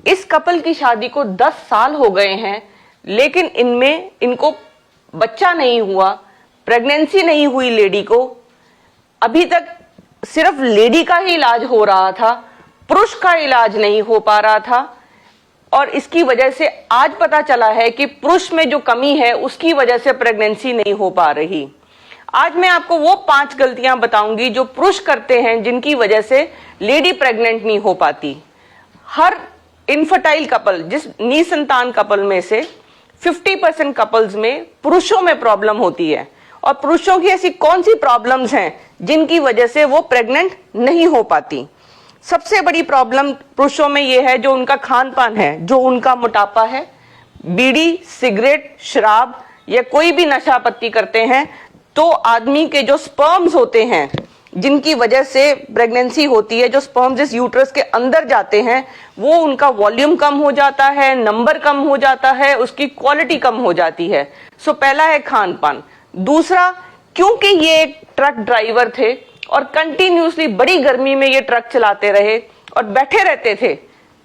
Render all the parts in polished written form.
इस कपल की शादी को 10 साल हो गए हैं, लेकिन इनको बच्चा नहीं हुआ, प्रेगनेंसी नहीं हुई लेडी को। अभी तक सिर्फ लेडी का ही इलाज हो रहा था, पुरुष का इलाज नहीं हो पा रहा था। और इसकी वजह से आज पता चला है कि पुरुष में जो कमी है उसकी वजह से प्रेगनेंसी नहीं हो पा रही। आज मैं आपको वो 5 गलतियां बताऊंगी जो पुरुष करते हैं, जिनकी वजह से लेडी प्रेग्नेंट नहीं हो पाती। हर इनफर्टाइल कपल, जिस निसंतान कपल में से 50% कपल्स में पुरुषों में प्रॉब्लम होती है। और पुरुषों की ऐसी कौन सी प्रॉब्लम्स हैं जिनकी वजह से वो प्रेग्नेंट नहीं हो पाती? सबसे बड़ी प्रॉब्लम पुरुषों में ये है जो उनका खान पान है, जो उनका मोटापा है। बीड़ी, सिगरेट, शराब या कोई भी नशा पत्ती करते हैं तो आदमी के जो स्पर्म्स होते हैं, जिनकी वजह से प्रेगनेंसी होती है, जो स्पर्म्स इस यूट्रस के अंदर जाते हैं, वो उनका वॉल्यूम कम हो जाता है, नंबर कम हो जाता है, उसकी क्वालिटी कम हो जाती है। सो पहला है खान पान। दूसरा, क्योंकि ये एक ट्रक ड्राइवर थे और कंटिन्यूसली बड़ी गर्मी में ये ट्रक चलाते रहे और बैठे रहते थे।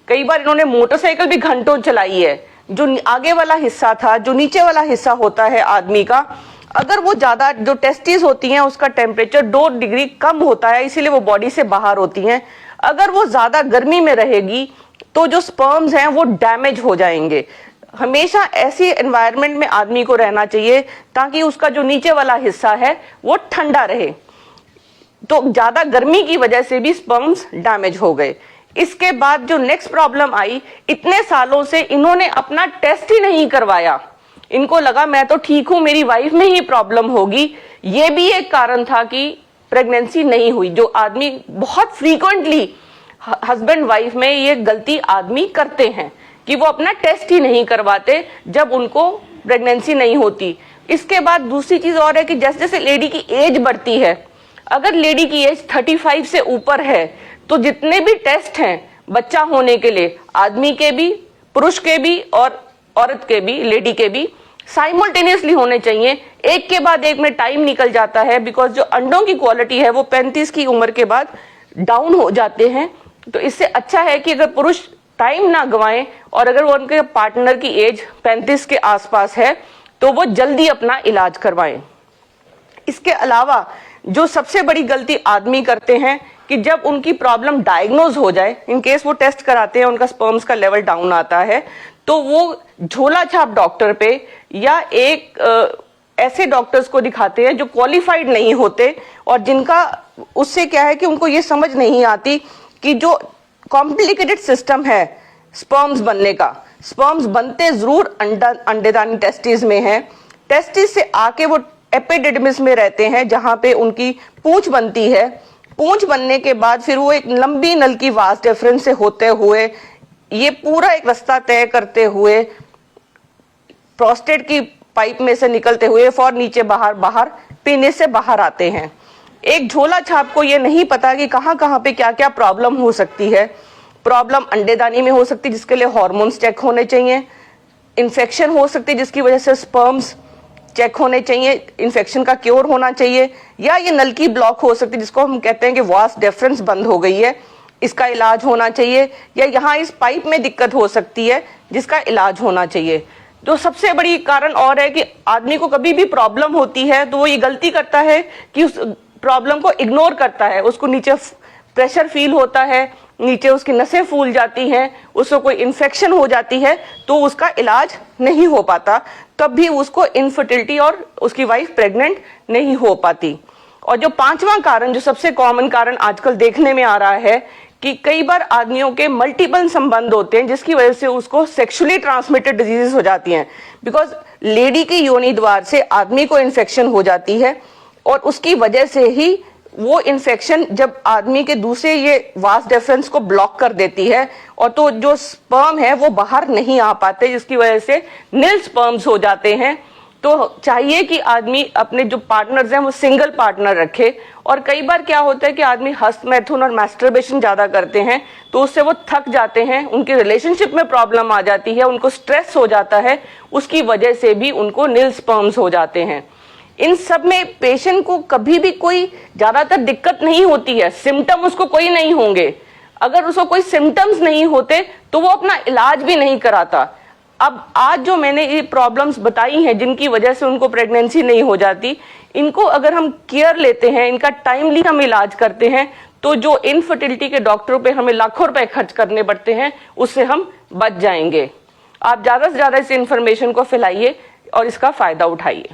कई बार इन्होंने मोटरसाइकिल भी घंटों चलाई है। जो आगे वाला हिस्सा था, जो नीचे वाला हिस्सा होता है आदमी का, अगर वो ज्यादा, जो टेस्टिस होती हैं उसका टेम्परेचर 2 डिग्री कम होता है, इसीलिए वो बॉडी से बाहर होती हैं। अगर वो ज्यादा गर्मी में रहेगी तो जो स्पर्म्स हैं वो डैमेज हो जाएंगे। हमेशा ऐसी एनवायरनमेंट में आदमी को रहना चाहिए ताकि उसका जो नीचे वाला हिस्सा है वो ठंडा रहे। तो ज्यादा गर्मी की वजह से भी स्पर्म्स डैमेज हो गए। इसके बाद जो नेक्स्ट प्रॉब्लम आई, इतने सालों से इन्होंने अपना टेस्ट ही नहीं करवाया। इनको लगा मैं तो ठीक हूं, मेरी वाइफ में ही प्रॉब्लम होगी। ये भी एक कारण था कि प्रेगनेंसी नहीं हुई। जो आदमी बहुत फ्रीक्वेंटली, हस्बैंड वाइफ में ये गलती आदमी करते हैं कि वो अपना टेस्ट ही नहीं करवाते जब उनको प्रेगनेंसी नहीं होती। इसके बाद दूसरी चीज और है कि जैसे जैसे लेडी की एज बढ़ती है, अगर लेडी की एज 35 से ऊपर है तो जितने भी टेस्ट हैं बच्चा होने के लिए, आदमी के भी, पुरुष के भी और औरत के भी, लेडी के भी, साइमल्टेनियसली होने चाहिए। एक के बाद एक में टाइम निकल जाता है, बिकॉज जो अंडों की क्वालिटी है वो 35 की उम्र के बाद डाउन हो जाते हैं। तो इससे अच्छा है कि अगर पुरुष टाइम ना गवाएं और अगर वो उनके पार्टनर की एज 35 के आसपास है तो वो जल्दी अपना इलाज करवाएं। इसके अलावा जो सबसे बड़ी गलती आदमी करते हैं कि जब उनकी प्रॉब्लम डायग्नोज हो जाए, इन केस वो टेस्ट कराते हैं, उनका स्पर्म्स का लेवल डाउन आता है, तो वो झोला छाप डॉक्टर पे या एक ऐसे डॉक्टर्स को दिखाते हैं जो क्वालिफाइड नहीं होते और जिनका, उससे क्या है कि उनको ये समझ नहीं आती कि जो कॉम्प्लिकेटेड सिस्टम है स्पर्म्स बनने का, स्पर्म्स बनते जरूर अंडेदानी टेस्टिस में है। टेस्टिस से आके वो एपिडिडमिस में रहते हैं जहां पे उनकी पूंछ बनती है। पूंछ बनने के बाद फिर वो एक लंबी नल की वास डिफरेंस से होते हुए, ये पूरा एक रास्ता तय करते हुए, प्रोस्टेट की पाइप में से निकलते हुए फॉर नीचे बाहर पीनेस से बाहर आते हैं। एक झोला छाप को ये नहीं पता कि कहां कहां पे क्या क्या प्रॉब्लम हो सकती है। प्रॉब्लम अंडेदानी में हो सकती है जिसके लिए हार्मोन्स चेक होने चाहिए। इन्फेक्शन हो सकती है जिसकी वजह से स्पर्म्स चेक होने चाहिए, इन्फेक्शन का क्योर होना चाहिए। या ये नल की ब्लॉक हो सकती है जिसको हम कहते हैं कि वास डिफरेंस बंद हो गई है, इसका इलाज होना चाहिए। या यहाँ इस पाइप में दिक्कत हो सकती है जिसका इलाज होना चाहिए। तो सबसे बड़ी कारण और है कि आदमी को कभी भी प्रॉब्लम होती है तो वो ये गलती करता है कि उस प्रॉब्लम को इग्नोर करता है। उसको नीचे प्रेशर फील होता है, नीचे उसकी नसें फूल जाती हैं, उसको कोई इन्फेक्शन हो जाती है तो उसका इलाज नहीं हो पाता, तब भी उसको इनफर्टिलिटी और उसकी वाइफ प्रेग्नेंट नहीं हो पाती। और जो 5वां कारण, जो सबसे कॉमन कारण आजकल देखने में आ रहा है कि कई बार आदमियों के मल्टीपल संबंध होते हैं जिसकी वजह से उसको सेक्सुअली ट्रांसमिटेड डिजीजेस हो जाती हैं। बिकॉज लेडी की योनि द्वार से आदमी को इन्फेक्शन हो जाती है और उसकी वजह से ही वो इन्फेक्शन जब आदमी के दूसरे ये वास डिफरेंस को ब्लॉक कर देती है और तो जो स्पर्म है वो बाहर नहीं आ पाते, जिसकी वजह से नील स्पर्म्स हो जाते हैं। तो चाहिए कि आदमी अपने जो पार्टनर्स हैं वो सिंगल पार्टनर रखे। और कई बार क्या होता है कि आदमी हस्त मैथुन और मैस्टरबेशन ज्यादा करते हैं तो उससे वो थक जाते हैं, उनके रिलेशनशिप में प्रॉब्लम आ जाती है, उनको स्ट्रेस हो जाता है, उसकी वजह से भी उनको नील स्पर्म्स हो जाते हैं। इन सब में पेशेंट को कभी भी कोई ज्यादातर दिक्कत नहीं होती है, सिम्टम उसको कोई नहीं होंगे, अगर उसको कोई सिम्टम्स नहीं होते तो वो अपना इलाज भी नहीं कराता। अब आज जो मैंने ये प्रॉब्लम्स बताई हैं जिनकी वजह से उनको प्रेगनेंसी नहीं हो जाती, इनको अगर हम केयर लेते हैं, इनका टाइमली हम इलाज करते हैं, तो जो इनफर्टिलिटी के डॉक्टरों पे हमें लाखों रुपए खर्च करने पड़ते हैं उससे हम बच जाएंगे। आप ज्यादा से ज्यादा इस इंफॉर्मेशन को फैलाइए और इसका फायदा उठाइए।